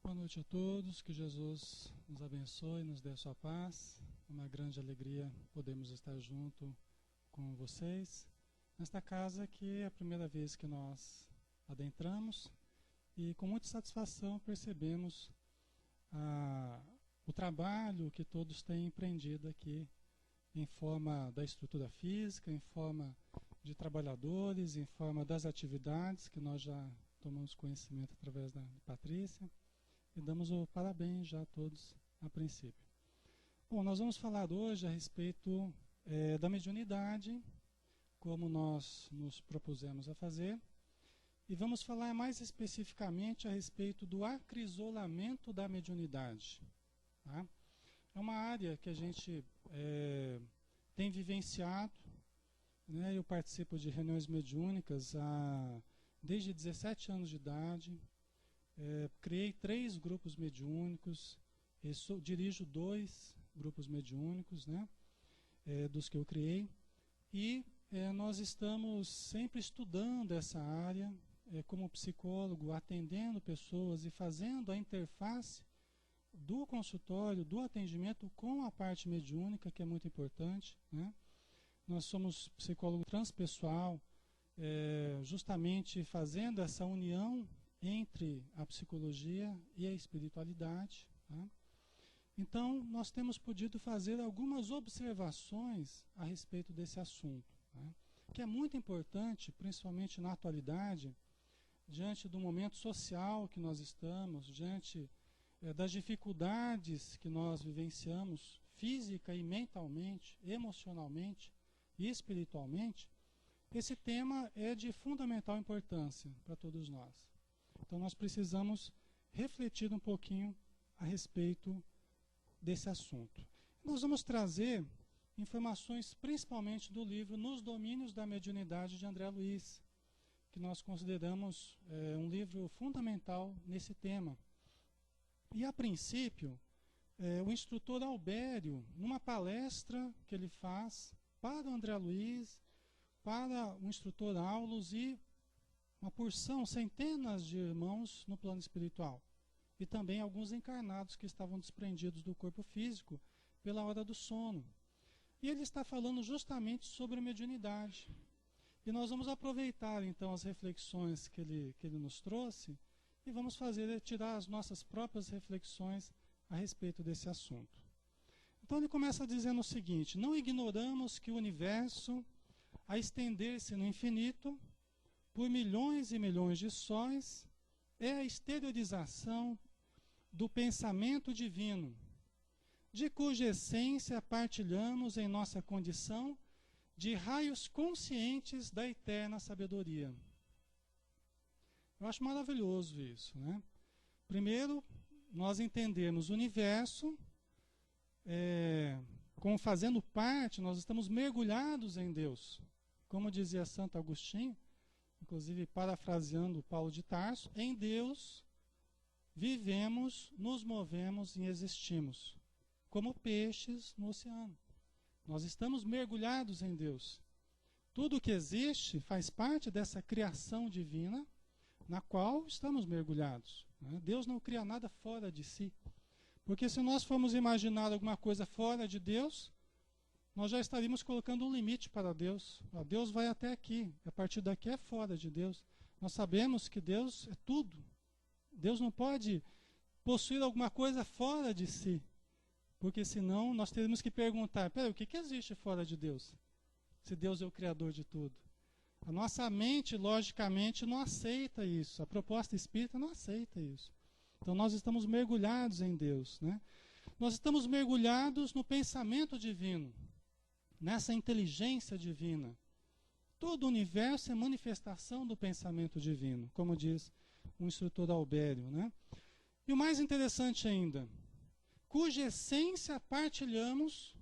Boa noite a todos, que Jesus nos abençoe, nos dê a sua paz. É uma grande alegria podermos estar junto com vocês nesta casa que é a primeira vez que nós adentramos e com muita satisfação percebemos o trabalho que todos têm empreendido aqui em forma da estrutura física, em forma de trabalhadores, em forma das atividades que nós já tomamos conhecimento através da Patrícia. E damos o parabéns já a todos a princípio. Bom, nós vamos falar hoje a respeito da mediunidade, como nós nos propusemos a fazer, e vamos falar mais especificamente a respeito do acrisolamento da mediunidade. Tá? É uma área que a gente tem vivenciado, né? Eu participo de reuniões mediúnicas desde 17 anos de idade. Criei 3 grupos mediúnicos, dirijo 2 grupos mediúnicos, né, dos que eu criei, e nós estamos sempre estudando essa área, como psicólogo, atendendo pessoas e fazendo a interface do consultório, do atendimento com a parte mediúnica, que é muito importante, né? Nós somos psicólogo transpessoal, justamente fazendo essa união entre a psicologia e a espiritualidade. Tá? Então, nós temos podido fazer algumas observações a respeito desse assunto, tá? Que é muito importante, principalmente na atualidade, diante do momento social que nós estamos, diante das dificuldades que nós vivenciamos física e mentalmente, emocionalmente e espiritualmente. Esse tema é de fundamental importância para todos nós. Então nós precisamos refletir um pouquinho a respeito desse assunto. Nós vamos trazer informações principalmente do livro Nos Domínios da Mediunidade de André Luiz, que nós consideramos um livro fundamental nesse tema. E a princípio, o instrutor Albério, numa palestra que ele faz para o André Luiz, para o instrutor Aulos e uma porção, centenas de irmãos no plano espiritual. E também alguns encarnados que estavam desprendidos do corpo físico pela hora do sono. E ele está falando justamente sobre a mediunidade. E nós vamos aproveitar então as reflexões que ele nos trouxe e vamos tirar as nossas próprias reflexões a respeito desse assunto. Então ele começa dizendo o seguinte: não ignoramos que o universo, a estender-se no infinito, por milhões e milhões de sóis, é a exteriorização do pensamento divino, de cuja essência partilhamos em nossa condição de raios conscientes da eterna sabedoria. Eu acho maravilhoso isso, né? Primeiro, nós entendemos o universo, como fazendo parte, nós estamos mergulhados em Deus. Como dizia Santo Agostinho, inclusive parafraseando Paulo de Tarso, em Deus vivemos, nos movemos e existimos, como peixes no oceano. Nós estamos mergulhados em Deus. Tudo que existe faz parte dessa criação divina na qual estamos mergulhados, né? Deus não cria nada fora de si. Porque se nós formos imaginar alguma coisa fora de Deus, nós já estaríamos colocando um limite para Deus. Deus vai até aqui, a partir daqui é fora de Deus. Nós sabemos que Deus é tudo. Deus não pode possuir alguma coisa fora de si, porque senão nós teríamos que perguntar, o que existe fora de Deus? Se Deus é o Criador de tudo. A nossa mente, logicamente, não aceita isso. A proposta espírita não aceita isso. Então nós estamos mergulhados em Deus, né? Nós estamos mergulhados no pensamento divino, nessa inteligência divina. Todo o universo é manifestação do pensamento divino, como diz o instrutor Albério, né? E o mais interessante ainda, cuja essência partilhamos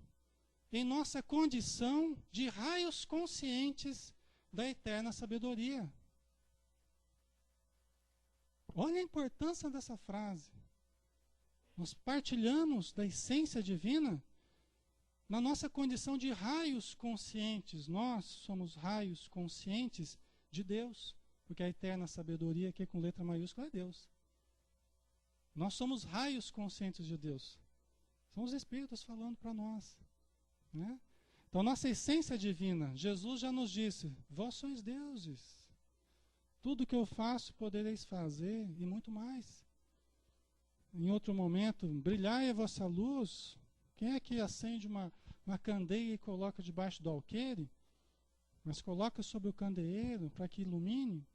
em nossa condição de raios conscientes da eterna sabedoria. Olha a importância dessa frase. Nós partilhamos da essência divina na nossa condição de raios conscientes. Nós somos raios conscientes de Deus, porque a eterna sabedoria, aqui com letra maiúscula, é Deus. Nós somos raios conscientes de Deus. São os Espíritos falando para nós, né? Então, nossa essência divina, Jesus já nos disse, vós sois deuses. Tudo que eu faço podereis fazer e muito mais. Em outro momento, brilhai a vossa luz. Quem é que acende uma candeia e coloca debaixo do alqueire? Mas coloca sobre o candeeiro para que ilumine,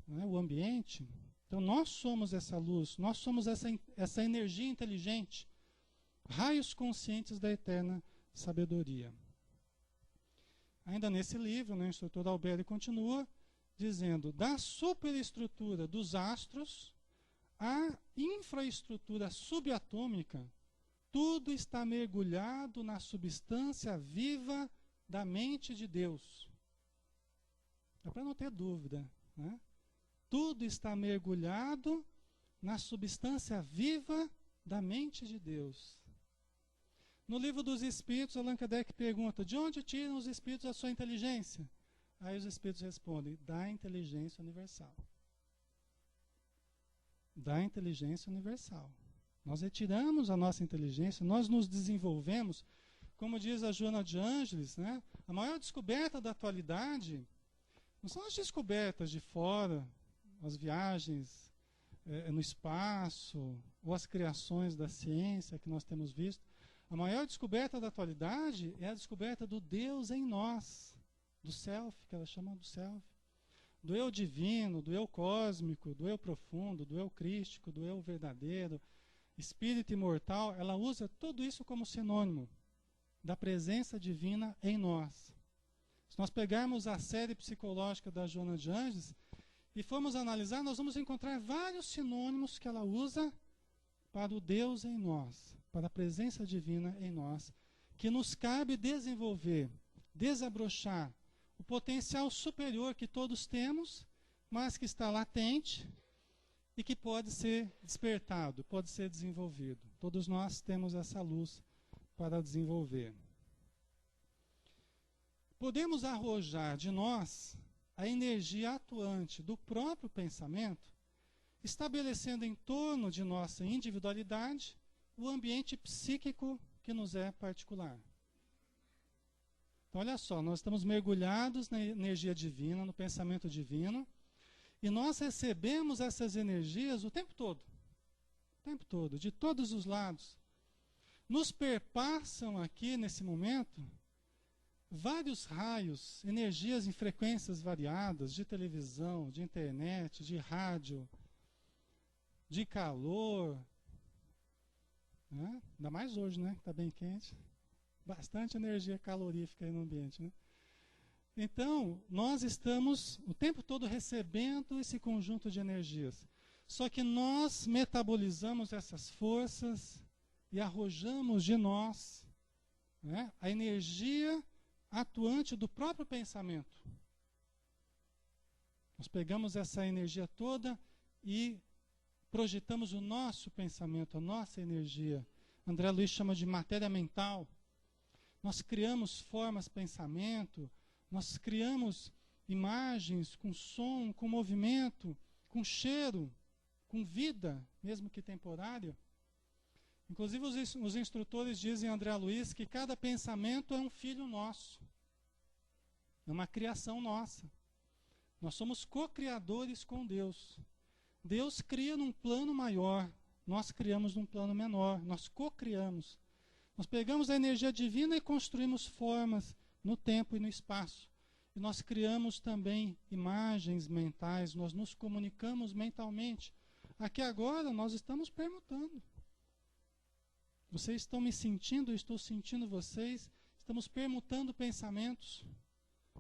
né, o ambiente. Então nós somos essa luz, nós somos essa energia inteligente, raios conscientes da eterna sabedoria. Ainda nesse livro, né, o instrutor Alberi continua dizendo, da superestrutura dos astros à infraestrutura subatômica, tudo está mergulhado na substância viva da mente de Deus. É para não ter dúvida, né? Tudo está mergulhado na substância viva da mente de Deus. No livro dos Espíritos, Allan Kardec pergunta, de onde tiram os Espíritos a sua inteligência? Aí os Espíritos respondem, da inteligência universal. Da inteligência universal. Nós retiramos a nossa inteligência, nós nos desenvolvemos, como diz a Joana de Ângeles, né? A maior descoberta da atualidade não são as descobertas de fora, as viagens no espaço, ou as criações da ciência que nós temos visto. A maior descoberta da atualidade é a descoberta do Deus em nós, do self, que ela chama do self. Do eu divino, do eu cósmico, do eu profundo, do eu crístico, do eu verdadeiro, espírito imortal. Ela usa tudo isso como sinônimo da presença divina em nós. Se nós pegarmos a série psicológica da Joana de Ângeles e formos analisar, nós vamos encontrar vários sinônimos que ela usa para o Deus em nós, para a presença divina em nós, que nos cabe desenvolver, desabrochar o potencial superior que todos temos, mas que está latente e que pode ser despertado, pode ser desenvolvido. Todos nós temos essa luz para desenvolver. Podemos arrojar de nós a energia atuante do próprio pensamento, estabelecendo em torno de nossa individualidade o ambiente psíquico que nos é particular. Então, olha só, nós estamos mergulhados na energia divina, no pensamento divino, e nós recebemos essas energias o tempo todo, de todos os lados. Nos perpassam aqui, nesse momento, vários raios, energias em frequências variadas, de televisão, de internet, de rádio, de calor, né? Ainda mais hoje, né? Está bem quente. Bastante energia calorífica aí no ambiente, né? Então, nós estamos o tempo todo recebendo esse conjunto de energias. Só que nós metabolizamos essas forças e arrojamos de nós, né, a energia atuante do próprio pensamento. Nós pegamos essa energia toda e projetamos o nosso pensamento, a nossa energia. André Luiz chama de matéria mental. Nós criamos formas, pensamento, nós criamos imagens com som, com movimento, com cheiro, com vida, mesmo que temporária. Inclusive os instrutores dizem, André Luiz, que cada pensamento é um filho nosso. É uma criação nossa. Nós somos co-criadores com Deus. Deus cria num plano maior, nós criamos num plano menor, nós co-criamos. Nós pegamos a energia divina e construímos formas no tempo e no espaço. E nós criamos também imagens mentais, nós nos comunicamos mentalmente. Aqui agora nós estamos permutando. Vocês estão me sentindo, eu estou sentindo vocês, estamos permutando pensamentos.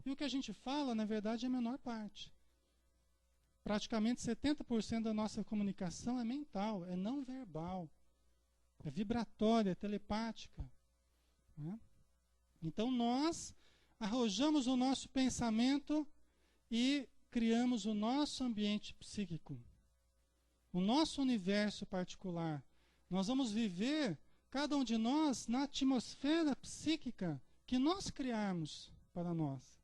E o que a gente fala, na verdade, é a menor parte. Praticamente 70% da nossa comunicação é mental, é não verbal, é vibratória, é telepática, né? Então nós arrojamos o nosso pensamento e criamos o nosso ambiente psíquico, o nosso universo particular. Nós vamos viver, cada um de nós, na atmosfera psíquica que nós criarmos para nós,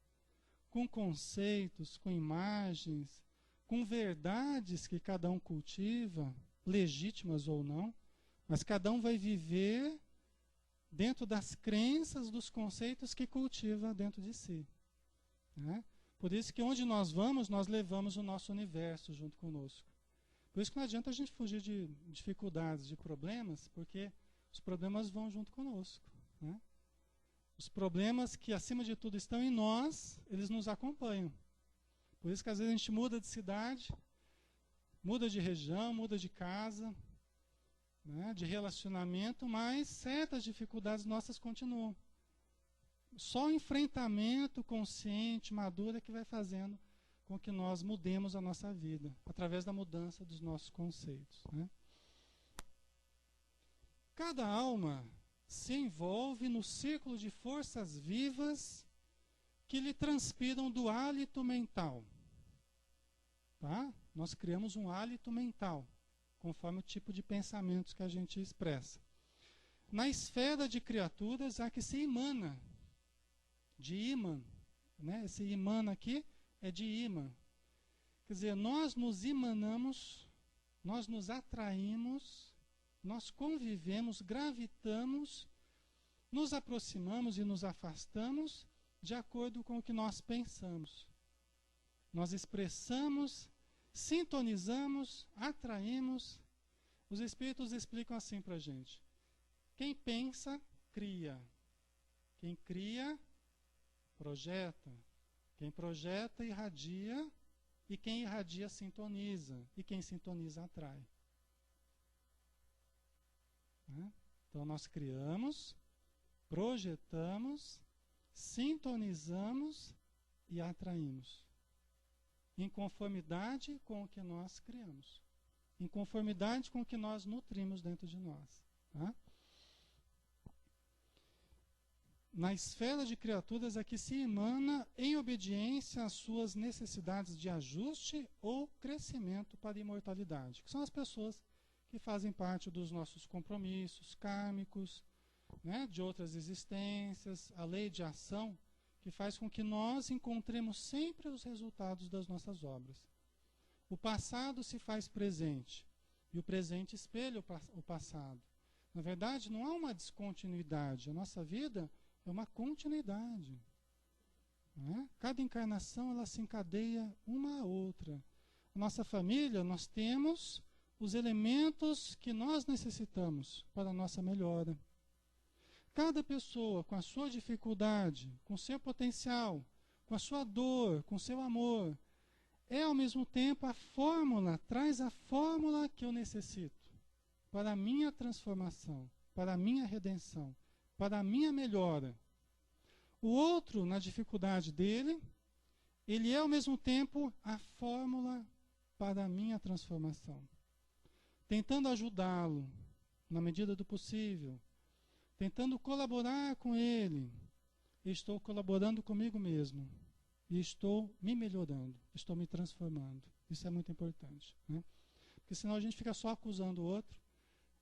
com conceitos, com imagens, com verdades que cada um cultiva, legítimas ou não, mas cada um vai viver dentro das crenças, dos conceitos que cultiva dentro de si, né? Por isso que onde nós vamos, nós levamos o nosso universo junto conosco. Por isso que não adianta a gente fugir de dificuldades, de problemas, porque os problemas vão junto conosco, né? Os problemas que, acima de tudo, estão em nós, eles nos acompanham. Por isso que às vezes a gente muda de cidade, muda de região, muda de casa, né, de relacionamento, mas certas dificuldades nossas continuam. Só o enfrentamento consciente, maduro, é que vai fazendo com que nós mudemos a nossa vida, através da mudança dos nossos conceitos, né? Cada alma se envolve no círculo de forças vivas que lhe transpiram do hálito mental. Tá? Nós criamos um hálito mental, conforme o tipo de pensamentos que a gente expressa. Na esfera de criaturas, há que se emana, de ímã, né? Esse imã aqui é de ímã. Quer dizer, nós nos emanamos, nós nos atraímos, nós convivemos, gravitamos, nos aproximamos e nos afastamos de acordo com o que nós pensamos. Nós expressamos, sintonizamos, atraímos. Os espíritos explicam assim para a gente: quem pensa, cria. Quem cria, projeta. Quem projeta, irradia. E quem irradia, sintoniza. E quem sintoniza, atrai. Né? Então nós criamos, projetamos, sintonizamos e atraímos. Em conformidade com o que nós criamos. Em conformidade com o que nós nutrimos dentro de nós. Tá? Na esfera de criaturas é que se emana em obediência às suas necessidades de ajuste ou crescimento para a imortalidade, que são as pessoas que fazem parte dos nossos compromissos kármicos, né, de outras existências, a lei de ação, que faz com que nós encontremos sempre os resultados das nossas obras. O passado se faz presente, e o presente espelha o passado. Na verdade, não há uma descontinuidade. A nossa vida é uma continuidade. Né? Cada encarnação ela se encadeia uma a outra. A nossa família, nós temos os elementos que nós necessitamos para a nossa melhora. Cada pessoa com a sua dificuldade, com o seu potencial, com a sua dor, com o seu amor, é ao mesmo tempo a fórmula, traz a fórmula que eu necessito para a minha transformação, para a minha redenção, para a minha melhora. O outro, na dificuldade dele, ele é ao mesmo tempo a fórmula para a minha transformação. Tentando ajudá-lo na medida do possível, tentando colaborar com ele, estou colaborando comigo mesmo e estou me melhorando, estou me transformando. Isso é muito importante, né? Porque senão a gente fica só acusando o outro,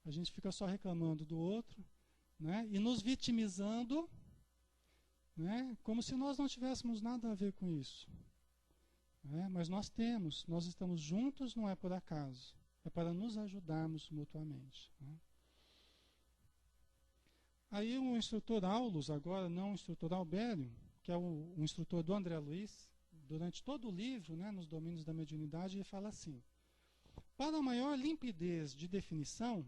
a gente fica só reclamando do outro, né? E nos vitimizando, né? Como se nós não tivéssemos nada a ver com isso, né? Mas nós temos, nós estamos juntos, não é por acaso, é para nos ajudarmos mutuamente, né? Aí o instrutor Aulus, agora não o instrutor Albério, que é o instrutor do André Luiz, durante todo o livro, né, nos domínios da mediunidade, ele fala assim: para a maior limpidez de definição,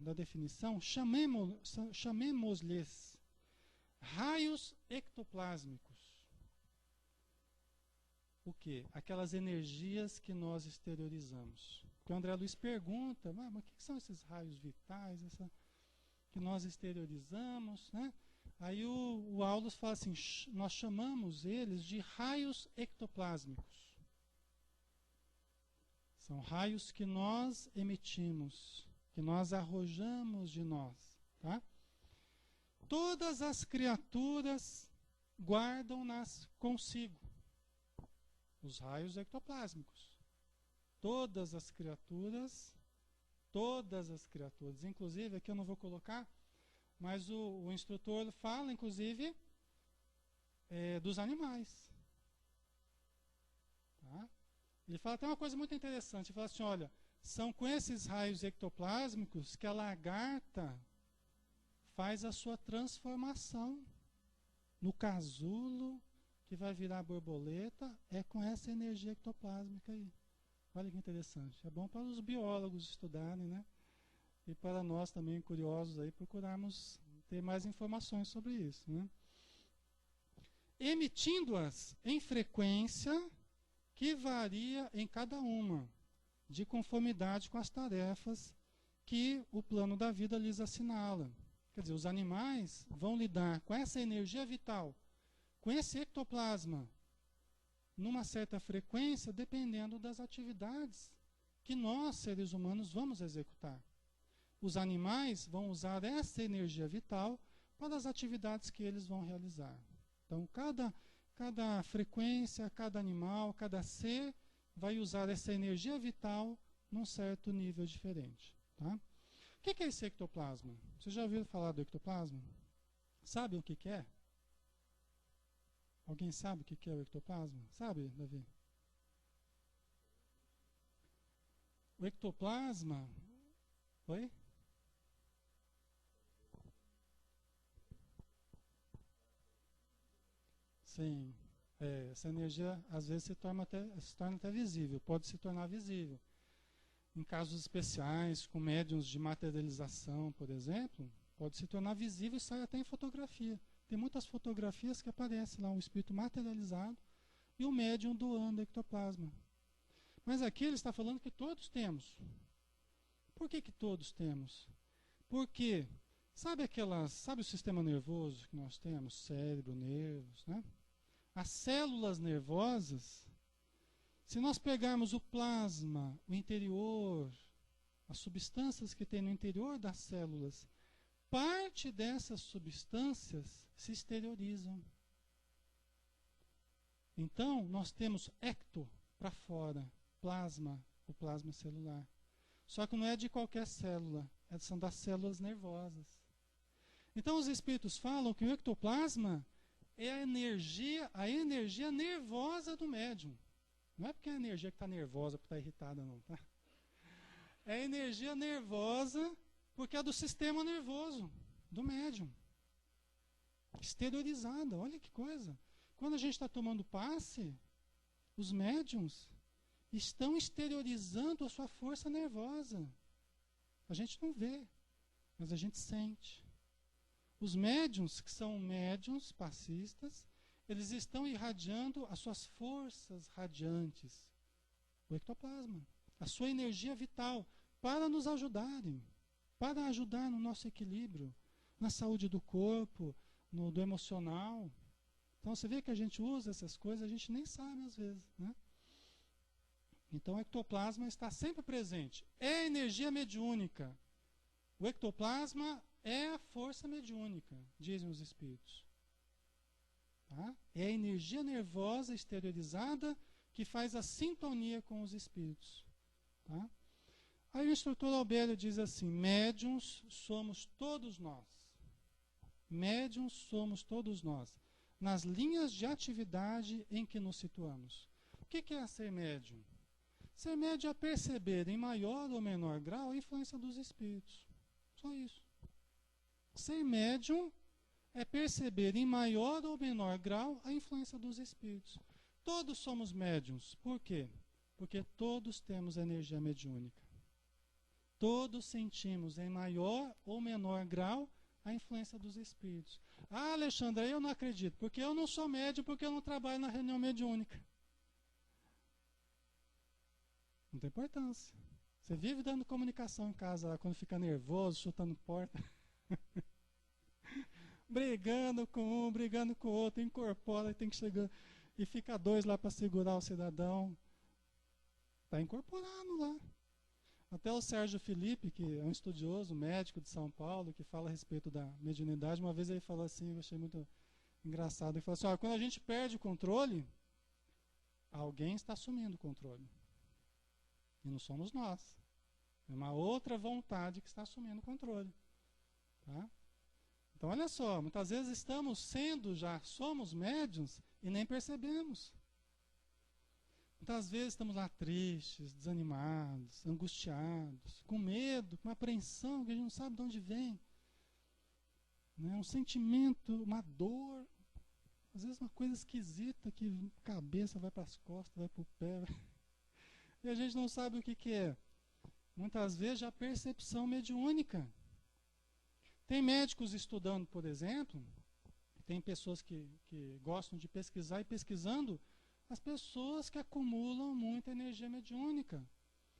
chamemos-lhes raios ectoplásmicos. O quê? Aquelas energias que nós exteriorizamos. Porque o André Luiz pergunta, mas o que são esses raios vitais, que nós exteriorizamos, né? Aí o Aulus fala assim, nós chamamos eles de raios ectoplásmicos. São raios que nós emitimos, que nós arrojamos de nós, tá? Todas as criaturas guardam-nas consigo, os raios ectoplásmicos. Todas as criaturas, inclusive, aqui eu não vou colocar, mas o instrutor fala, inclusive, dos animais. Tá? Ele fala até uma coisa muito interessante, ele fala assim, olha, são com esses raios ectoplásmicos que a lagarta faz a sua transformação. No casulo, que vai virar borboleta, é com essa energia ectoplásmica aí. Olha que interessante. É bom para os biólogos estudarem, né? E para nós também, curiosos, aí, procurarmos ter mais informações sobre isso, né? Emitindo-as em frequência que varia em cada uma, de conformidade com as tarefas que o plano da vida lhes assinala. Quer dizer, os animais vão lidar com essa energia vital, com esse ectoplasma, numa certa frequência, dependendo das atividades que nós, seres humanos, vamos executar. Os animais vão usar essa energia vital para as atividades que eles vão realizar. Então, cada frequência, cada animal, cada ser vai usar essa energia vital num certo nível diferente. Tá? O que é esse ectoplasma? Você já ouviu falar do ectoplasma? Sabe o que é? Alguém sabe o que é o ectoplasma? Sabe, Davi? O ectoplasma... Oi? Sim. Essa energia, às vezes, se torna até visível. Pode se tornar visível. Em casos especiais, com médiuns de materialização, por exemplo, pode se tornar visível e sai até em fotografia. Tem muitas fotografias que aparecem lá, um espírito materializado e o médium doando ectoplasma. Mas aqui ele está falando que todos temos. Por que todos temos? Porque, sabe o sistema nervoso que nós temos? Cérebro, nervos, né? As células nervosas, se nós pegarmos o plasma, o interior, as substâncias que tem no interior das células, parte dessas substâncias se exteriorizam. Então, nós temos ecto para fora, plasma, o plasma celular. Só que não é de qualquer célula, são das células nervosas. Então, os espíritos falam que o ectoplasma é a energia nervosa do médium. Não é porque é a energia que está nervosa, porque está irritada, não, tá? É a energia nervosa porque é do sistema nervoso, do médium. Exteriorizada, olha que coisa. Quando a gente está tomando passe, os médiums estão exteriorizando a sua força nervosa. A gente não vê, mas a gente sente. Os médiums, que são médiums passistas, eles estão irradiando as suas forças radiantes, o ectoplasma, a sua energia vital, para nos ajudarem, para ajudar no nosso equilíbrio, na saúde do corpo, do emocional. Então você vê que a gente usa essas coisas, a gente nem sabe às vezes, né? Então o ectoplasma está sempre presente. É a energia mediúnica. O ectoplasma é a força mediúnica, dizem os espíritos. Tá? É a energia nervosa exteriorizada que faz a sintonia com os espíritos. Tá? Aí o instrutor Albério diz assim: médiuns somos todos nós. Médiuns somos todos nós, nas linhas de atividade em que nos situamos. O que é ser médium? Ser médium é perceber em maior ou menor grau a influência dos espíritos. Só isso. Ser médium é perceber em maior ou menor grau a influência dos espíritos. Todos somos médiums. Por quê? Porque todos temos energia mediúnica. Todos sentimos em maior ou menor grau a influência dos espíritos. Ah, Alexandre, eu não acredito, porque eu não sou médium, porque eu não trabalho na reunião mediúnica. Não tem importância. Você vive dando comunicação em casa, lá, quando fica nervoso, chutando porta. Brigando com um, brigando com o outro, incorpora e tem que chegar. E fica dois lá para segurar o cidadão. Está incorporado lá. Até o Sérgio Felipe, que é um estudioso, médico de São Paulo, que fala a respeito da mediunidade, uma vez ele falou assim, eu achei muito engraçado, ele falou assim: quando a gente perde o controle, alguém está assumindo o controle. E não somos nós. É uma outra vontade que está assumindo o controle. Tá? Então, olha só, muitas vezes somos médiuns e nem percebemos. Muitas vezes estamos lá tristes, desanimados, angustiados, com medo, com apreensão, que a gente não sabe de onde vem. Né? Um sentimento, uma dor, às vezes uma coisa esquisita, que a cabeça vai para as costas, vai para o pé, e a gente não sabe o que é. Muitas vezes já a percepção mediúnica. Tem médicos estudando, por exemplo, tem pessoas que gostam de pesquisar e pesquisando as pessoas que acumulam muita energia mediúnica,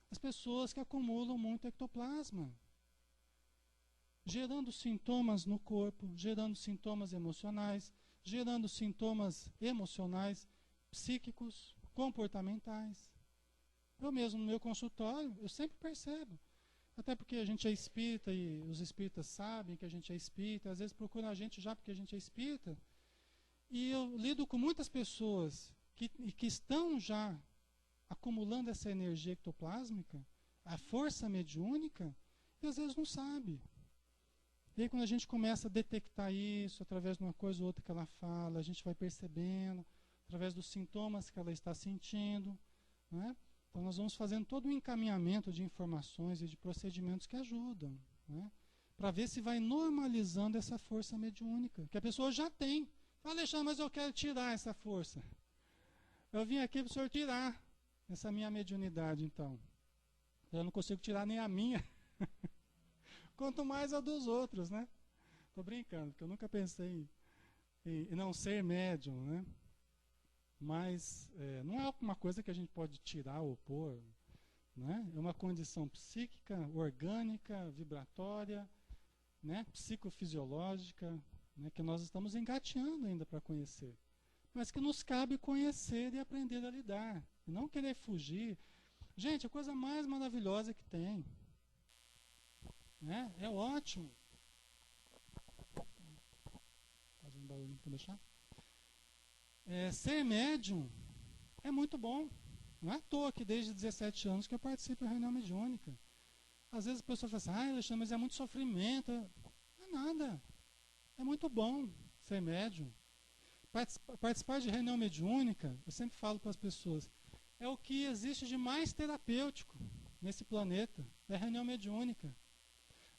as pessoas que acumulam muito ectoplasma, gerando sintomas no corpo, gerando sintomas emocionais, gerando sintomas emocionais, psíquicos, comportamentais. Eu mesmo, no meu consultório, eu sempre percebo. Até porque a gente é espírita e os espíritas sabem que a gente é espírita, às vezes procuram a gente já porque a gente é espírita. E eu lido com muitas pessoas que estão já acumulando essa energia ectoplásmica, a força mediúnica, e às vezes não sabe. E aí quando a gente começa a detectar isso, através de uma coisa ou outra que ela fala, a gente vai percebendo, através dos sintomas que ela está sentindo, né? Então nós vamos fazendo todo um encaminhamento de informações e de procedimentos que ajudam, né? Para ver se vai normalizando essa força mediúnica, que a pessoa já tem. Fala, Alexandre, mas eu quero tirar essa força. Eu vim aqui para o senhor tirar essa minha mediunidade, então. Eu não consigo tirar nem a minha, quanto mais a dos outros, né? Estou brincando, porque eu nunca pensei em não ser médium, né? Mas não é uma coisa que a gente pode tirar ou pôr, né? É uma condição psíquica, orgânica, vibratória, né? Psicofisiológica, né? Que nós estamos engateando ainda para conhecer, mas que nos cabe conhecer e aprender a lidar, e não querer fugir. Gente, a coisa mais maravilhosa que tem, né? É ótimo. Faz um barulho para deixar. Ser médium é muito bom. Não é à toa que desde 17 anos que eu participo da reunião mediúnica. Às vezes a pessoa fala assim, Alexandre, mas é muito sofrimento. Não é nada. É muito bom ser médium. Participar de reunião mediúnica, eu sempre falo para as pessoas, é o que existe de mais terapêutico nesse planeta. É a reunião mediúnica.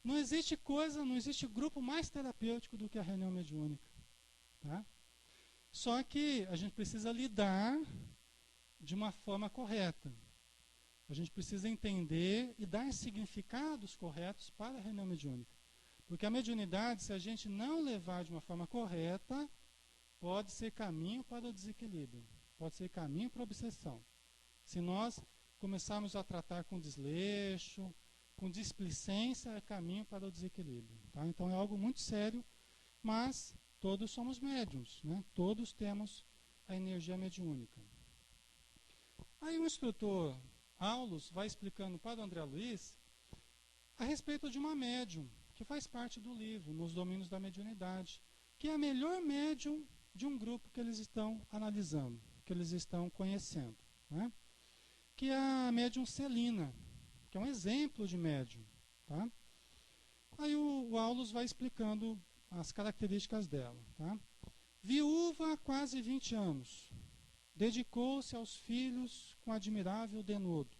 Não existe coisa, não existe grupo mais terapêutico do que a reunião mediúnica. Tá? Só que a gente precisa lidar de uma forma correta. A gente precisa entender e dar significados corretos para a reunião mediúnica. Porque a mediunidade, se a gente não levar de uma forma correta, pode ser caminho para o desequilíbrio, pode ser caminho para a obsessão. Se nós começarmos a tratar com desleixo, com displicência, é caminho para o desequilíbrio. Tá? Então é algo muito sério, mas todos somos médiuns, né? Todos temos a energia mediúnica. Aí o instrutor Aulus vai explicando para o André Luiz a respeito de uma médium, que faz parte do livro, Nos Domínios da Mediunidade, que é a melhor médium de um grupo que eles estão analisando, que eles estão conhecendo, né? Que é a médium Celina, que é um exemplo de médium. Tá? Aí o Aulus vai explicando as características dela. Tá? Viúva há quase 20 anos, dedicou-se aos filhos com admirável denodo,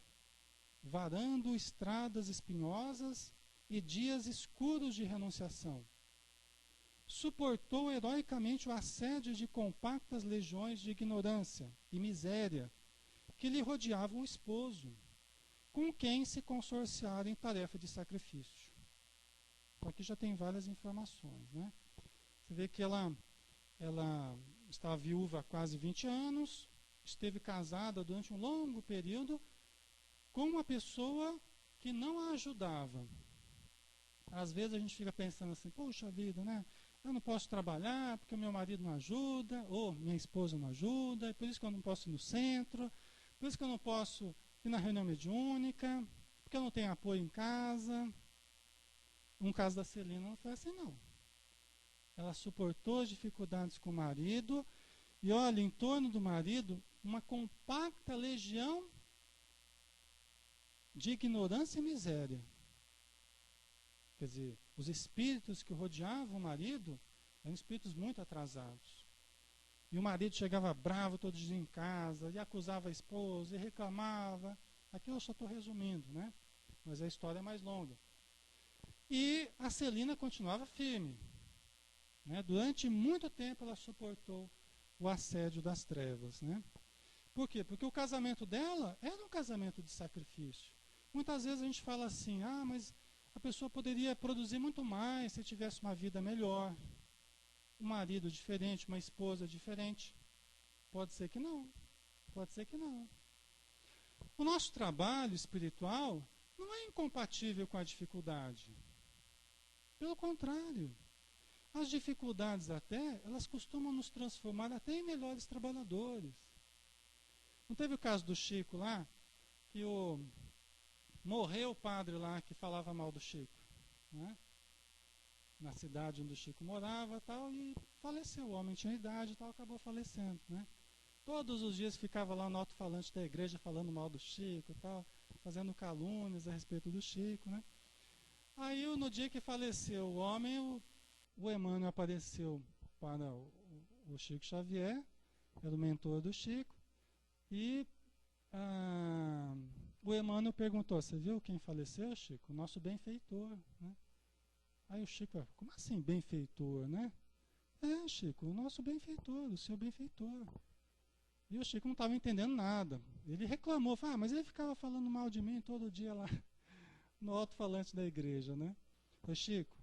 varando estradas espinhosas e dias escuros de renunciação. Suportou heroicamente o assédio de compactas legiões de ignorância e miséria que lhe rodeavam o esposo, com quem se consorciara em tarefa de sacrifício. Então, aqui já tem várias informações, né? Você vê que ela estava viúva há quase 20 anos, esteve casada durante um longo período com uma pessoa que não a ajudava. Às vezes a gente fica pensando assim, poxa vida, né? Eu não posso trabalhar porque meu marido não ajuda, ou minha esposa não ajuda, é por isso que eu não posso ir no centro, por isso que eu não posso ir na reunião mediúnica, porque eu não tenho apoio em casa. No caso da Celina não foi assim, não. Ela suportou as dificuldades com o marido, e olha, em torno do marido, uma compacta legião de ignorância e miséria. Quer dizer, os espíritos que rodeavam o marido eram espíritos muito atrasados. E o marido chegava bravo todo dia em casa, e acusava a esposa, e reclamava. Aqui eu só estou resumindo, né? Mas a história é mais longa. E a Celina continuava firme, né? Durante muito tempo ela suportou o assédio das trevas, né? Por quê? Porque o casamento dela era um casamento de sacrifício. Muitas vezes a gente fala assim, mas a pessoa poderia produzir muito mais se tivesse uma vida melhor, um marido diferente, uma esposa diferente. Pode ser que não. Pode ser que não. O nosso trabalho espiritual não é incompatível com a dificuldade. Pelo contrário. As dificuldades até, elas costumam nos transformar até em melhores trabalhadores. Não teve o caso do Chico lá, que morreu o padre lá que falava mal do Chico, né? Na cidade onde o Chico morava tal, e faleceu. O homem tinha idade e tal, acabou falecendo, né? Todos os dias ficava lá no alto-falante da igreja falando mal do Chico e tal, fazendo calúnias a respeito do Chico, né? Aí no dia que faleceu o homem, o Emmanuel apareceu para o Chico Xavier, era o mentor do Chico, e o Emmanuel perguntou, você viu quem faleceu, Chico? O nosso benfeitor, né? Aí o Chico, como assim benfeitor, né? Chico, o nosso benfeitor, o seu benfeitor. E o Chico não estava entendendo nada. Ele reclamou, falou, mas ele ficava falando mal de mim todo dia lá no alto-falante da igreja, né? Falei, Chico,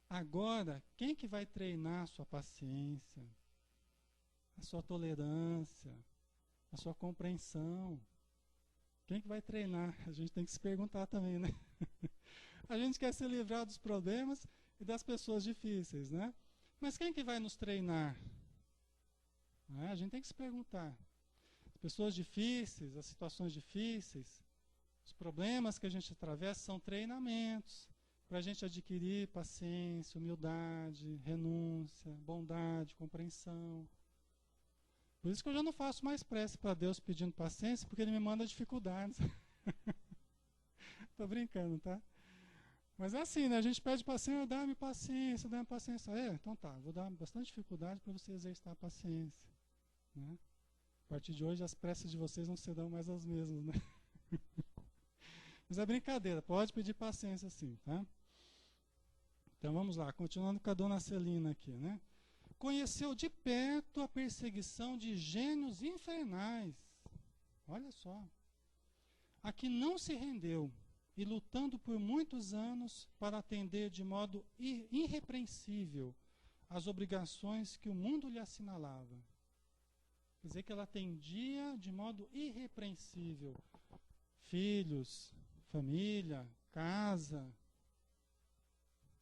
agora quem que vai treinar a sua paciência, a sua tolerância, a sua compreensão? Quem que vai treinar? A gente tem que se perguntar também, né? A gente quer se livrar dos problemas e das pessoas difíceis, né? Mas quem que vai nos treinar? A gente tem que se perguntar. As pessoas difíceis, as situações difíceis, os problemas que a gente atravessa são treinamentos para a gente adquirir paciência, humildade, renúncia, bondade, compreensão. Por isso que eu já não faço mais prece para Deus pedindo paciência, porque Ele me manda dificuldades. Tô brincando, tá? Mas é assim, né? A gente pede paciência, dá-me paciência, dá-me paciência. Então tá, vou dar bastante dificuldade para você exercitar a paciência, né? A partir de hoje as preces de vocês não serão mais as mesmas, né? Mas é brincadeira, pode pedir paciência sim, tá? Então vamos lá, continuando com a dona Celina aqui, né? Conheceu de perto a perseguição de gênios infernais. Olha só. A que não se rendeu e lutando por muitos anos para atender de modo irrepreensível as obrigações que o mundo lhe assinalava. Quer dizer que ela atendia de modo irrepreensível filhos, família, casa.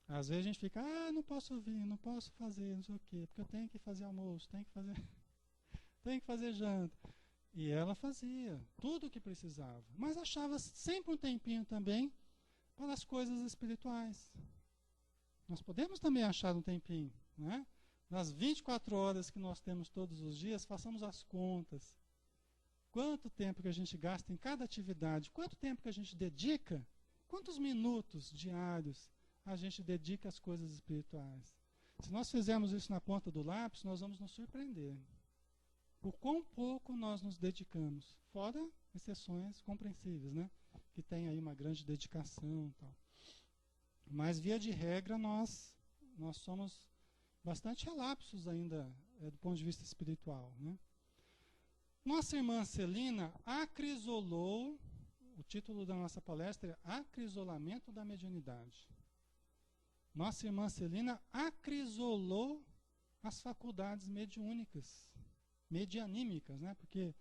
Às vezes a gente fica, não posso vir, não posso fazer, não sei o quê, porque eu tenho que fazer almoço, tenho que fazer janta. E ela fazia tudo o que precisava, mas achava sempre um tempinho também para as coisas espirituais. Nós podemos também achar um tempinho, né? Nas 24 horas que nós temos todos os dias, façamos as contas. Quanto tempo que a gente gasta em cada atividade, quanto tempo que a gente dedica, quantos minutos diários a gente dedica às coisas espirituais. Se nós fizermos isso na ponta do lápis, nós vamos nos surpreender. Por quão pouco nós nos dedicamos, fora exceções compreensíveis, né? Que tem aí uma grande dedicação e tal. Mas, via de regra, nós somos bastante relapsos ainda do ponto de vista espiritual, né? Nossa irmã Celina acrisolou, o título da nossa palestra é Acrisolamento da Mediunidade. Nossa irmã Celina acrisolou as faculdades mediúnicas, medianímicas, né? Porque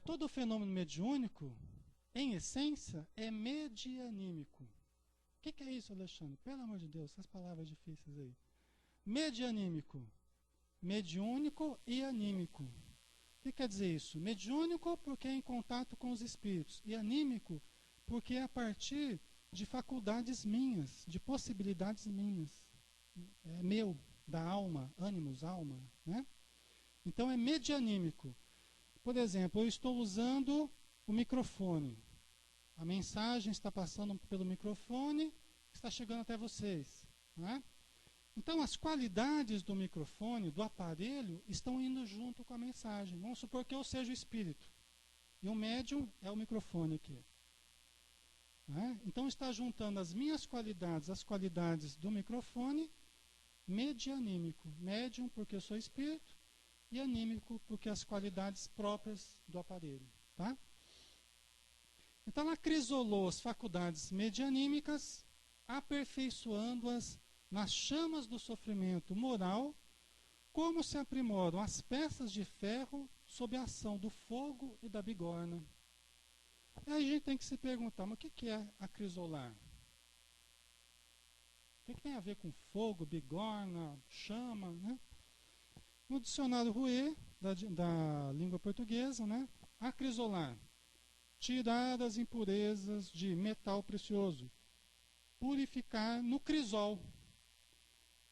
todo fenômeno mediúnico, em essência, é medianímico. O que é isso, Alexandre? Pelo amor de Deus, essas palavras difíceis aí. Medianímico, mediúnico e anímico. O que quer dizer isso? Mediúnico porque é em contato com os espíritos, e anímico porque é a partir de faculdades minhas, de possibilidades minhas. É meu, da alma, ânimos, alma, né? Então é medianímico. Por exemplo, eu estou usando o microfone. A mensagem está passando pelo microfone, está chegando até vocês, né? Então, as qualidades do microfone, do aparelho, estão indo junto com a mensagem. Vamos supor que eu seja o espírito. E o médium é o microfone aqui. Né? Então, está juntando as minhas qualidades, as qualidades do microfone, medianímico. Médium, porque eu sou espírito, e anímico, porque as qualidades próprias do aparelho. Tá? Então, ela acrisolou as faculdades medianímicas, aperfeiçoando-as nas chamas do sofrimento moral, como se aprimoram as peças de ferro sob a ação do fogo e da bigorna. Aí a gente tem que se perguntar, mas o que é acrisolar? O que tem a ver com fogo, bigorna, chama, né? No dicionário Rouet, da língua portuguesa, né? Acrisolar, tirar as impurezas de metal precioso, purificar no crisol.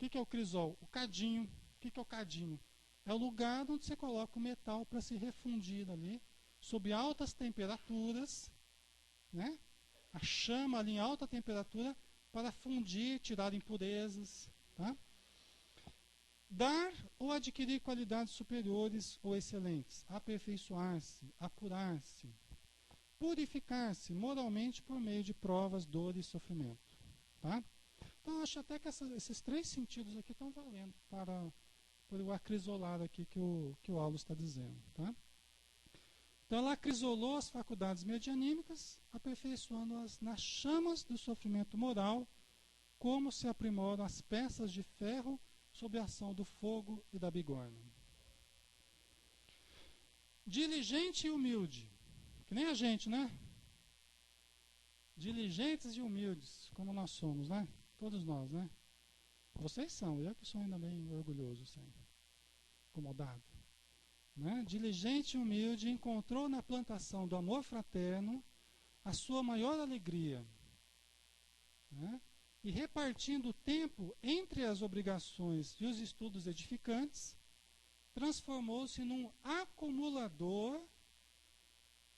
O que é o crisol? O cadinho. O que é o cadinho? É o lugar onde você coloca o metal para se refundir ali, sob altas temperaturas, né? A chama ali em alta temperatura para fundir, tirar impurezas. Tá? Dar ou adquirir qualidades superiores ou excelentes. Aperfeiçoar-se, apurar-se. Purificar-se moralmente por meio de provas, dor e sofrimento. Tá? Então, acho até que esses três sentidos aqui estão valendo para o acrisolar aqui que o Aulo está dizendo. Tá? Então, ela acrisolou as faculdades medianímicas, aperfeiçoando-as nas chamas do sofrimento moral, como se aprimoram as peças de ferro sob a ação do fogo e da bigorna. Diligente e humilde, que nem a gente, né? Diligentes e humildes, como nós somos, né? Todos nós, né? Vocês são, eu que sou ainda bem orgulhoso, sempre, incomodado. Né? Diligente e humilde, encontrou na plantação do amor fraterno a sua maior alegria. Né? E repartindo o tempo entre as obrigações e os estudos edificantes, transformou-se num acumulador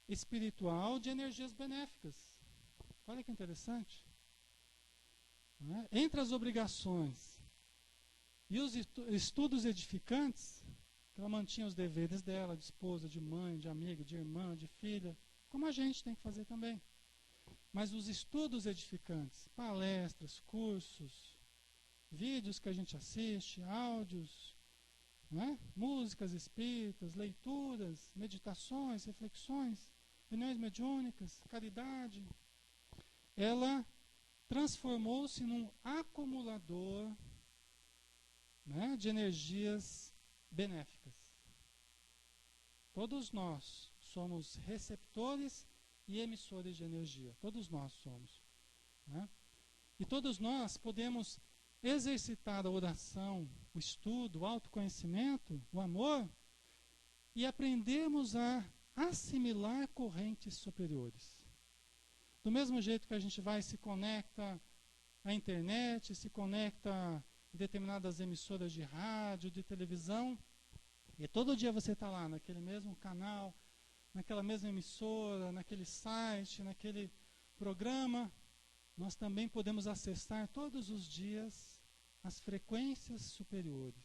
espiritual de energias benéficas. Olha que interessante. Né? Entre as obrigações e os estudos edificantes, ela mantinha os deveres dela, de esposa, de mãe, de amiga, de irmã, de filha, como a gente tem que fazer também. Mas os estudos edificantes, palestras, cursos, vídeos que a gente assiste, áudios, né? Músicas espíritas, leituras, meditações, reflexões, reuniões mediúnicas, caridade, ela transformou-se num acumulador, né, de energias benéficas. Todos nós somos receptores e emissores de energia. Todos nós somos. Né? E todos nós podemos exercitar a oração, o estudo, o autoconhecimento, o amor, e aprendermos a assimilar correntes superiores. Do mesmo jeito que a gente vai e se conecta à internet, se conecta em determinadas emissoras de rádio, de televisão, e todo dia você está lá, naquele mesmo canal, naquela mesma emissora, naquele site, naquele programa, nós também podemos acessar todos os dias as frequências superiores,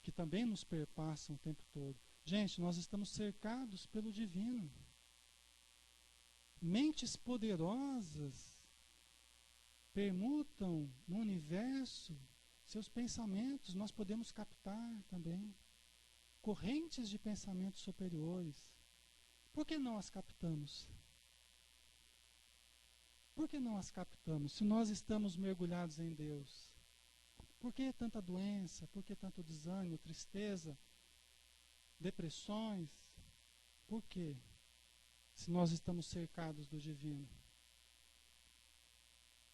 que também nos perpassam o tempo todo. Gente, nós estamos cercados pelo divino. Mentes poderosas permutam no universo seus pensamentos, nós podemos captar também correntes de pensamentos superiores. Por que não as captamos? Por que não as captamos se nós estamos mergulhados em Deus? Por que tanta doença? Por que tanto desânimo, tristeza, depressões? Por quê? Se nós estamos cercados do divino.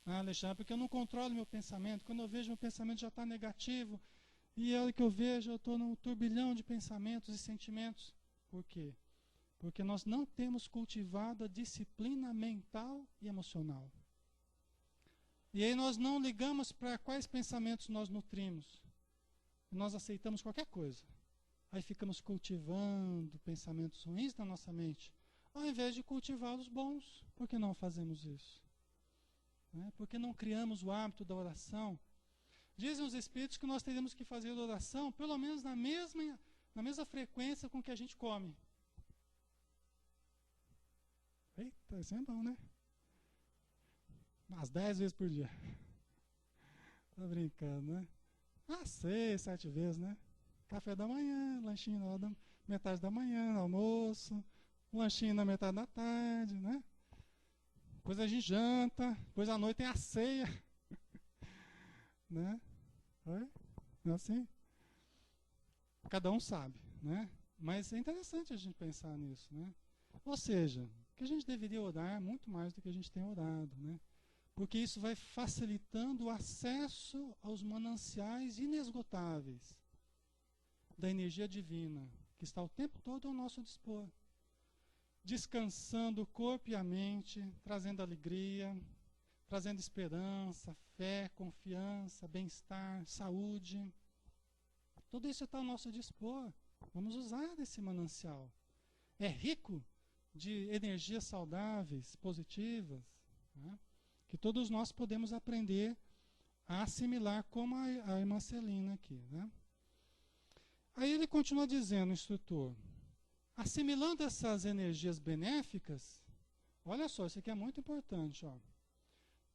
Ah, Alexandre, porque eu não controlo meu pensamento. Quando eu vejo meu pensamento já está negativo, e a hora que eu vejo eu estou num turbilhão de pensamentos e sentimentos. Por quê? Porque nós não temos cultivado a disciplina mental e emocional. E aí nós não ligamos para quais pensamentos nós nutrimos. Nós aceitamos qualquer coisa. Aí ficamos cultivando pensamentos ruins na nossa mente, ao invés de cultivar os bons. Por que não fazemos isso? Né? Por que não criamos o hábito da oração? Dizem os espíritos que nós teríamos que fazer oração pelo menos na mesma frequência com que a gente come. Eita, isso é bom, né? Umas 10 vezes por dia. Tá brincando, né? 6, 7 vezes, né? Café da manhã, lanchinho na hora da metade da manhã, almoço, lanchinho na metade da tarde, né? Depois a gente janta, depois à noite tem a ceia. Né? Não é assim? Cada um sabe, né? Mas é interessante a gente pensar nisso, né? Ou seja, que a gente deveria orar muito mais do que a gente tem orado, né? Porque isso vai facilitando o acesso aos mananciais inesgotáveis da energia divina, que está o tempo todo ao nosso dispor, descansando o corpo e a mente, trazendo alegria, trazendo esperança, fé, confiança, bem-estar, saúde. Tudo isso está ao nosso dispor. Vamos usar esse manancial. É rico de energias saudáveis, positivas, né? Que todos nós podemos aprender a assimilar, como a irmã Celina aqui, né? Aí ele continua dizendo, o instrutor, assimilando essas energias benéficas, olha só, isso aqui é muito importante, ó,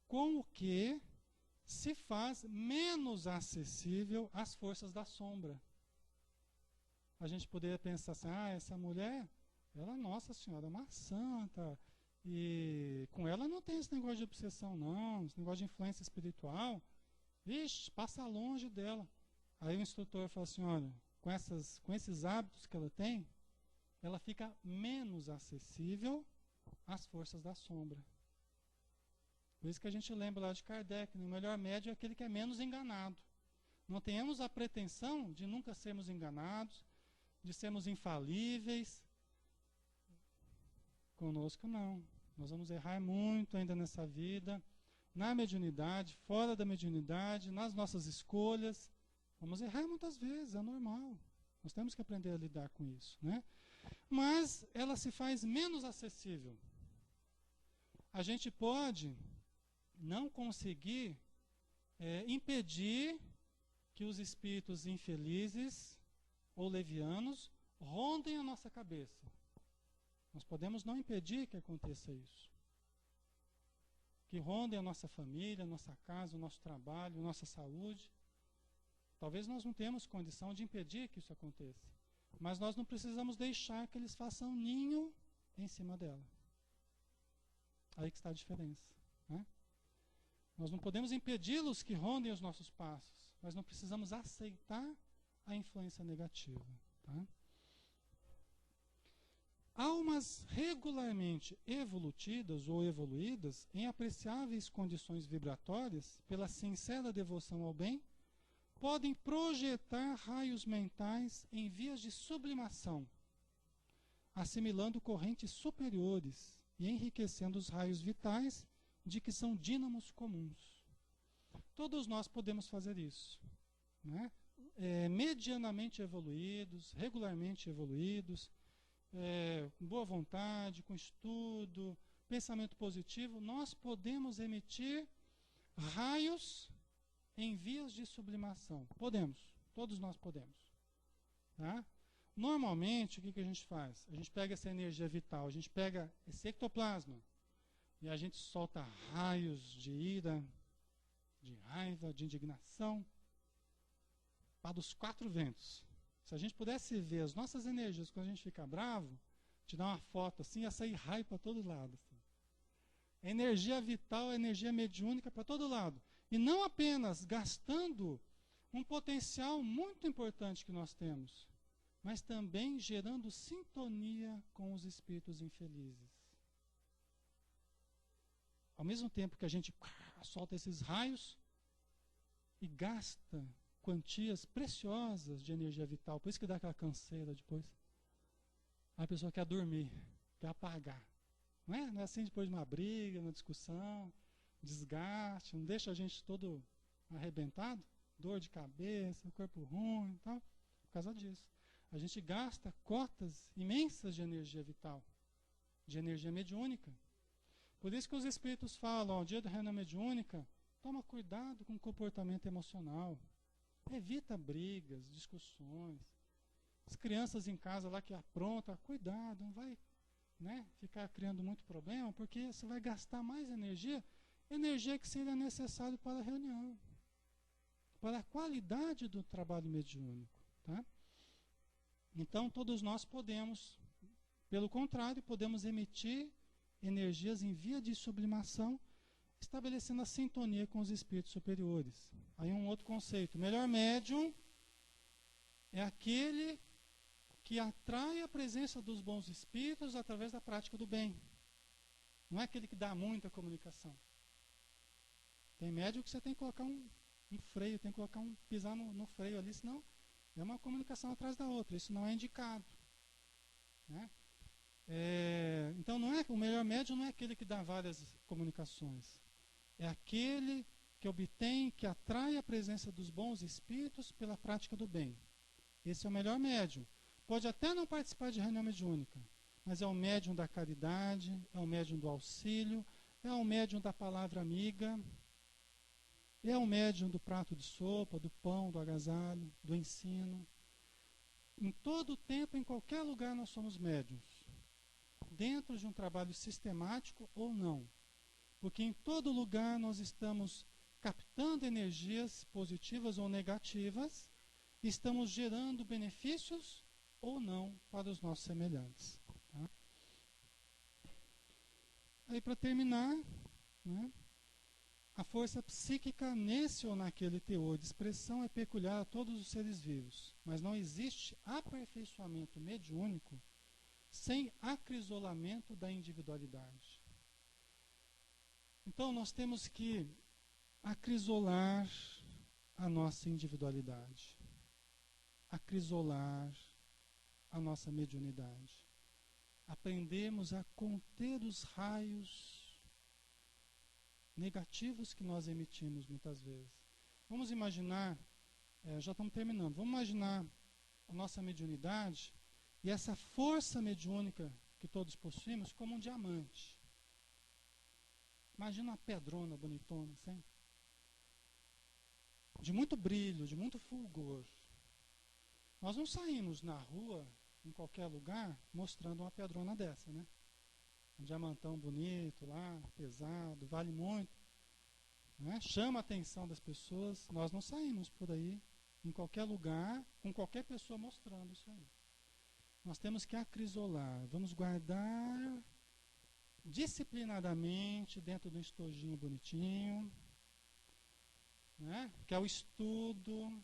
com o que se faz menos acessível às forças da sombra. A gente poderia pensar assim, essa mulher, ela, nossa senhora, é uma santa, e com ela não tem esse negócio de obsessão não, esse negócio de influência espiritual, vixe, passa longe dela. Aí o instrutor fala assim, olha, com esses hábitos que ela tem, ela fica menos acessível às forças da sombra. Por isso que a gente lembra lá de Kardec, o melhor médio é aquele que é menos enganado. Não tenhamos a pretensão de nunca sermos enganados, de sermos infalíveis. Conosco não. Nós vamos errar muito ainda nessa vida, na mediunidade, fora da mediunidade, nas nossas escolhas. Vamos errar muitas vezes, é normal. Nós temos que aprender a lidar com isso, né? Mas ela se faz menos acessível. A gente pode não conseguir impedir que os espíritos infelizes ou levianos rondem a nossa cabeça. Nós podemos não impedir que aconteça isso. Que rondem a nossa família, a nossa casa, o nosso trabalho, a nossa saúde. Talvez nós não tenhamos condição de impedir que isso aconteça. Mas nós não precisamos deixar que eles façam ninho em cima dela. Aí que está a diferença, né? Nós não podemos impedi-los que rondem os nossos passos, mas não precisamos aceitar a influência negativa, tá? Almas regularmente evolutidas ou evoluídas, em apreciáveis condições vibratórias, pela sincera devoção ao bem, podem projetar raios mentais em vias de sublimação, assimilando correntes superiores e enriquecendo os raios vitais de que são dínamos comuns. Todos nós podemos fazer isso, né? Medianamente evoluídos, regularmente evoluídos, com boa vontade, com estudo, pensamento positivo, nós podemos emitir raios em vias de sublimação. Podemos, todos nós podemos. Tá? Normalmente, o que a gente faz? A gente pega essa energia vital, a gente pega esse ectoplasma e a gente solta raios de ira, de raiva, de indignação para os 4 ventos. Se a gente pudesse ver as nossas energias quando a gente fica bravo, tirar uma foto assim, ia sair raio para todo lado. Assim. Energia vital, energia mediúnica para todo lado. E não apenas gastando um potencial muito importante que nós temos, mas também gerando sintonia com os espíritos infelizes. Ao mesmo tempo que a gente solta esses raios e gasta quantias preciosas de energia vital, por isso que dá aquela canseira depois. Aí a pessoa quer dormir, quer apagar. Não é assim depois de uma briga, uma discussão, desgaste, não deixa a gente todo arrebentado, dor de cabeça, corpo ruim e tal, por causa disso. A gente gasta cotas imensas de energia vital, de energia mediúnica. Por isso que os espíritos falam, o dia da reunião mediúnica, Toma cuidado com o comportamento emocional. Evita brigas, discussões. As crianças em casa lá que aprontam, cuidado, não vai, né, ficar criando muito problema, porque você vai gastar mais energia que seria necessário para a reunião, para a qualidade do trabalho mediúnico. Tá? Então, todos nós podemos, pelo contrário, podemos emitir energias em via de sublimação, estabelecendo a sintonia com os espíritos superiores. Aí um outro conceito. O melhor médium é aquele que atrai a presença dos bons espíritos através da prática do bem. Não é aquele que dá muita comunicação. Tem médium que você tem que colocar um freio, tem que colocar pisar no freio ali, senão é uma comunicação atrás da outra. Isso não é indicado. Né? Então o melhor médium não é aquele que dá várias comunicações. É aquele que obtém, que atrai a presença dos bons espíritos pela prática do bem. Esse é o melhor médium. Pode até não participar de reunião mediúnica, mas é o médium da caridade, é o médium do auxílio, é o médium da palavra amiga, é o médium do prato de sopa, do pão, do agasalho, do ensino. Em todo o tempo, em qualquer lugar, nós somos médiuns, dentro de um trabalho sistemático ou não. Porque em todo lugar nós estamos captando energias positivas ou negativas, estamos gerando benefícios ou não para os nossos semelhantes. Tá? Aí, para terminar, né, a força psíquica nesse ou naquele teor de expressão é peculiar a todos os seres vivos, mas não existe aperfeiçoamento mediúnico sem acrisolamento da individualidade. Então, nós temos que acrisolar a nossa individualidade, acrisolar a nossa mediunidade. Aprendemos a conter os raios negativos que nós emitimos muitas vezes. Vamos imaginar, já estamos terminando, vamos imaginar a nossa mediunidade e essa força mediúnica que todos possuímos como um diamante. Imagina uma pedrona bonitona, assim, de muito brilho, de muito fulgor. Nós não saímos na rua, em qualquer lugar, mostrando uma pedrona dessa, né? Um diamantão bonito lá, pesado, vale muito, né? Chama a atenção das pessoas. Nós não saímos por aí, em qualquer lugar, com qualquer pessoa mostrando isso aí. Nós temos que acrisolar, vamos guardar disciplinadamente dentro de um estojinho bonitinho, né? Que é o estudo,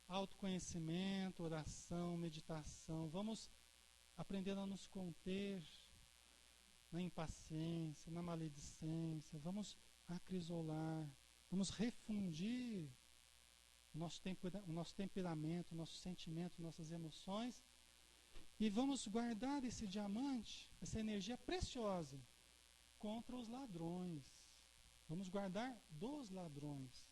autoconhecimento, oração, meditação. Vamos aprender a nos conter na impaciência, na maledicência. Vamos acrisolar, vamos refundir o nosso temperamento, o nosso sentimento, nossas emoções. E vamos guardar esse diamante, essa energia preciosa, contra os ladrões. Vamos guardar dos ladrões,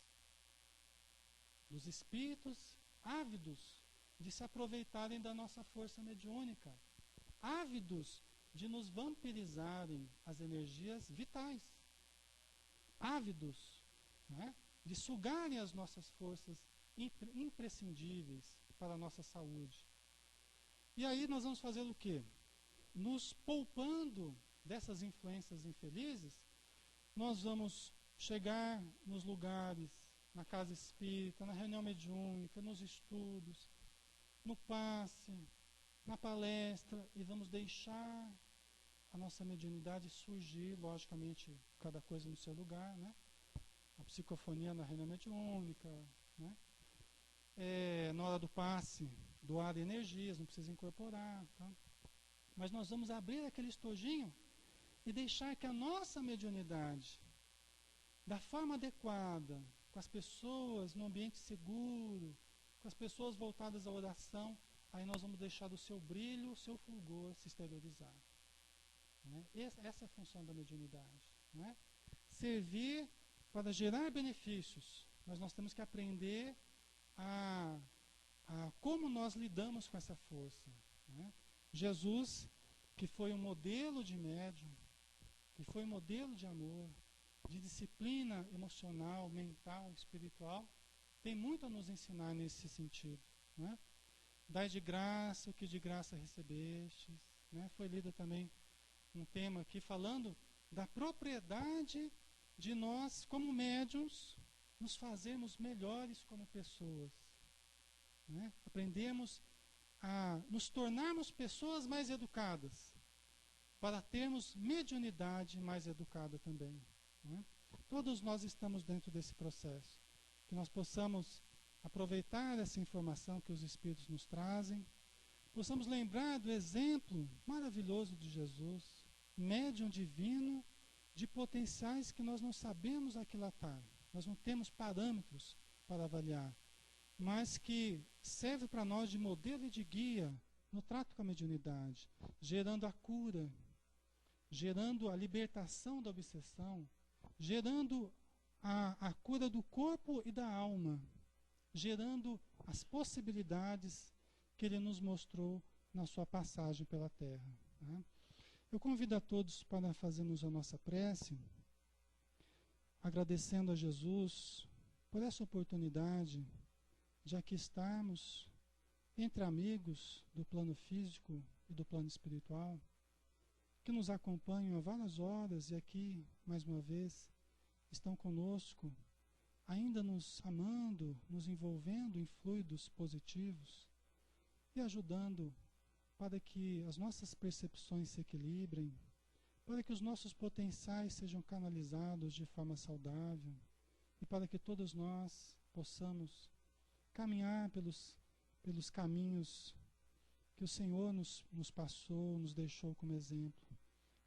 dos espíritos ávidos de se aproveitarem da nossa força mediúnica, ávidos de nos vampirizarem as energias vitais, ávidos, né, de sugarem as nossas forças imprescindíveis para a nossa saúde. E aí nós vamos fazer o quê? Nos poupando dessas influências infelizes, nós vamos chegar nos lugares, na casa espírita, na reunião mediúnica, nos estudos, no passe, na palestra, e vamos deixar a nossa mediunidade surgir, logicamente, cada coisa no seu lugar, né? A psicofonia na reunião mediúnica, né? Na hora do passe, doar energias, não precisa incorporar, tá? Mas nós vamos abrir aquele estojinho e deixar que a nossa mediunidade, da forma adequada, com as pessoas no ambiente seguro, com as pessoas voltadas à oração, aí nós vamos deixar o seu brilho, o seu fulgor se exteriorizar. Né? Essa é a função da mediunidade. Né? Servir para gerar benefícios, mas nós temos que aprender a como nós lidamos com essa força. Né? Jesus, que foi um modelo de médium, que foi um modelo de amor, de disciplina emocional, mental, espiritual, tem muito a nos ensinar nesse sentido, né? Dai de graça o que de graça recebestes, né? Foi lido também um tema aqui falando da propriedade de nós, como médiuns, nos fazermos melhores como pessoas, né? Aprendemos a nos tornarmos pessoas mais educadas, para termos mediunidade mais educada também, né? Todos nós estamos dentro desse processo. Que nós possamos aproveitar essa informação que os Espíritos nos trazem, possamos lembrar do exemplo maravilhoso de Jesus, médium divino, de potenciais que nós não sabemos aquilatar, nós não temos parâmetros para avaliar, mas que serve para nós de modelo e de guia no trato com a mediunidade, gerando a cura, gerando a libertação da obsessão, gerando a cura do corpo e da alma, gerando as possibilidades que Ele nos mostrou na sua passagem pela Terra, né? Eu convido a todos para fazermos a nossa prece, agradecendo a Jesus por essa oportunidade de aqui estarmos entre amigos do plano físico e do plano espiritual, que nos acompanham há várias horas e aqui, mais uma vez, estão conosco, ainda nos amando, nos envolvendo em fluidos positivos e ajudando para que as nossas percepções se equilibrem, para que os nossos potenciais sejam canalizados de forma saudável e para que todos nós possamos caminhar pelos caminhos que o Senhor nos passou, nos deixou como exemplo,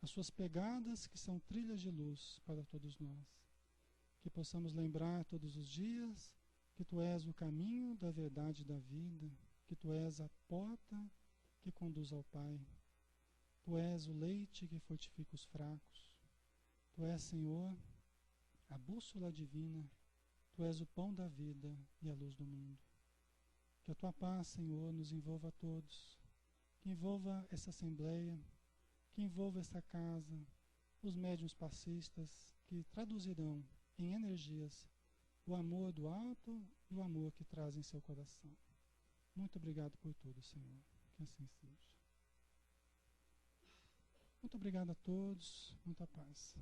as suas pegadas que são trilhas de luz para todos nós. Que possamos lembrar todos os dias que Tu és o caminho da verdade e da vida, que Tu és a porta que conduz ao Pai. Tu és o leite que fortifica os fracos. Tu és, Senhor, a bússola divina. Tu és o pão da vida e a luz do mundo. Que a Tua paz, Senhor, nos envolva a todos, que envolva essa assembleia, que envolva essa casa, os médiuns passistas que traduzirão em energias o amor do alto e o amor que traz em seu coração. Muito obrigado por tudo, Senhor. Que assim seja. Muito obrigado a todos. Muita paz.